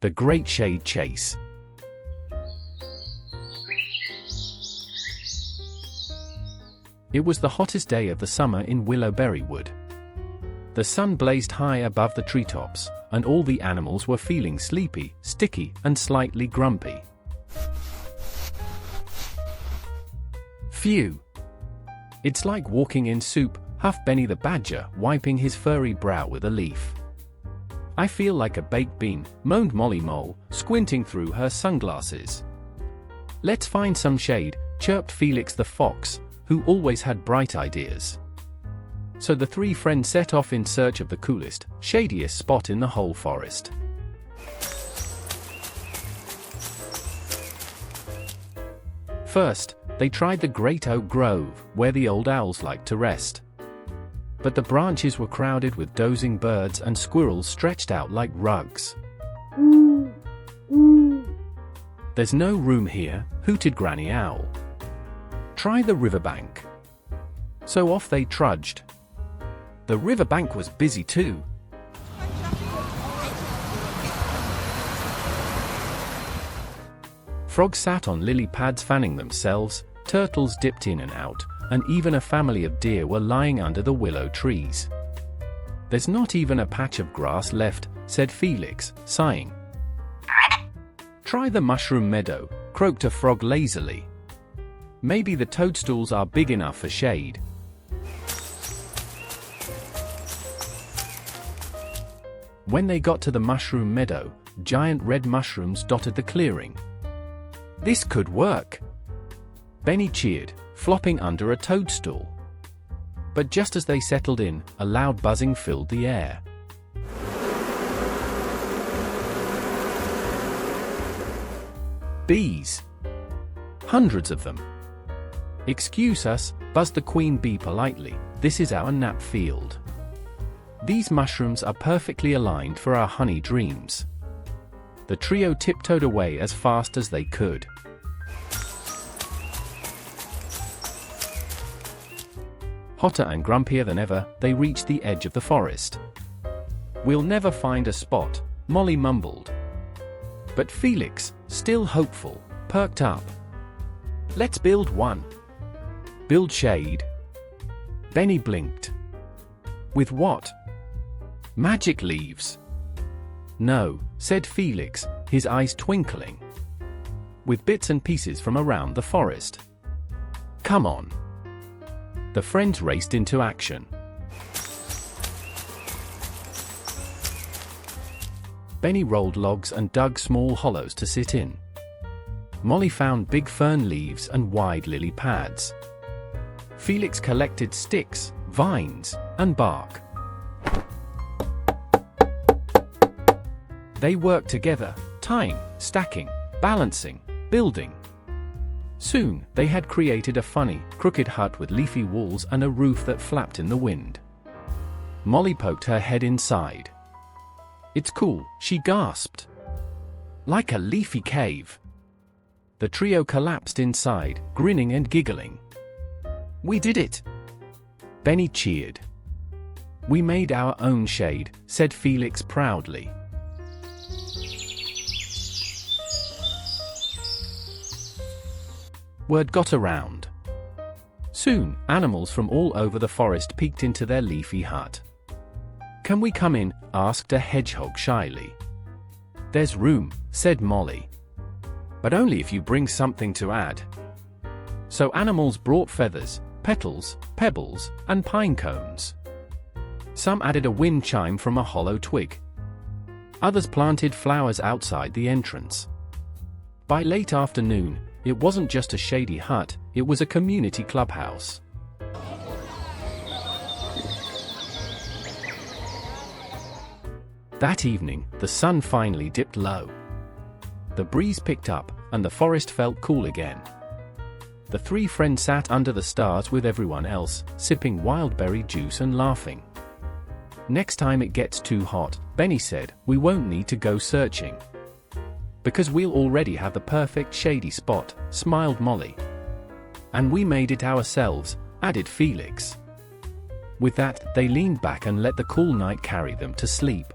The Great Shade Chase. It was the hottest day of the summer in Willowberry Wood. The sun blazed high above the treetops, and all the animals were feeling sleepy, sticky, and slightly grumpy. Phew! It's like walking in soup, huffed Benny the Badger, wiping his furry brow with a leaf. I feel like a baked bean, moaned Molly Mole, squinting through her sunglasses. Let's find some shade, chirped Felix the Fox, who always had bright ideas. So the three friends set off in search of the coolest, shadiest spot in the whole forest. First, they tried the great oak grove, where the old owls liked to rest. But the branches were crowded with dozing birds and squirrels stretched out like rugs. There's no room here, hooted Granny Owl. Try the riverbank. So off they trudged. The riverbank was busy too. Frogs sat on lily pads fanning themselves, turtles dipped in and out, and even a family of deer were lying under the willow trees. There's not even a patch of grass left, said Felix, sighing. Try the mushroom meadow, croaked a frog lazily. Maybe the toadstools are big enough for shade. When they got to the mushroom meadow, giant red mushrooms dotted the clearing. This could work! Benny cheered, flopping under a toadstool. But just as they settled in, a loud buzzing filled the air. Bees! Hundreds of them. Excuse us, buzzed the queen bee politely, this is our nap field. These mushrooms are perfectly aligned for our honey dreams. The trio tiptoed away as fast as they could. Hotter and grumpier than ever, they reached the edge of the forest. We'll never find a spot, Molly mumbled. But Felix, still hopeful, perked up. Let's build one. Build shade? Benny blinked. With what? Magic leaves. No, said Felix, his eyes twinkling. With bits and pieces from around the forest. Come on. The friends raced into action. Benny rolled logs and dug small hollows to sit in. Molly found big fern leaves and wide lily pads. Felix collected sticks, vines, and bark. They worked together, tying, stacking, balancing, building. Soon, they had created a funny, crooked hut with leafy walls and a roof that flapped in the wind. Molly poked her head inside. It's cool, she gasped. Like a leafy cave. The trio collapsed inside, grinning and giggling. We did it! Benny cheered. We made our own shade, said Felix proudly. Word got around. Soon, animals from all over the forest peeked into their leafy hut. Can we come in? Asked a hedgehog shyly. There's room, said Molly. But only if you bring something to add. So animals brought feathers, petals, pebbles, and pine cones. Some added a wind chime from a hollow twig. Others planted flowers outside the entrance. By late afternoon, it wasn't just a shady hut, it was a community clubhouse. That evening, the sun finally dipped low. The breeze picked up, and the forest felt cool again. The three friends sat under the stars with everyone else, sipping wildberry juice and laughing. Next time it gets too hot, Benny said, we won't need to go searching. Because we'll already have the perfect shady spot, smiled Molly. And we made it ourselves, added Felix. With that, they leaned back and let the cool night carry them to sleep.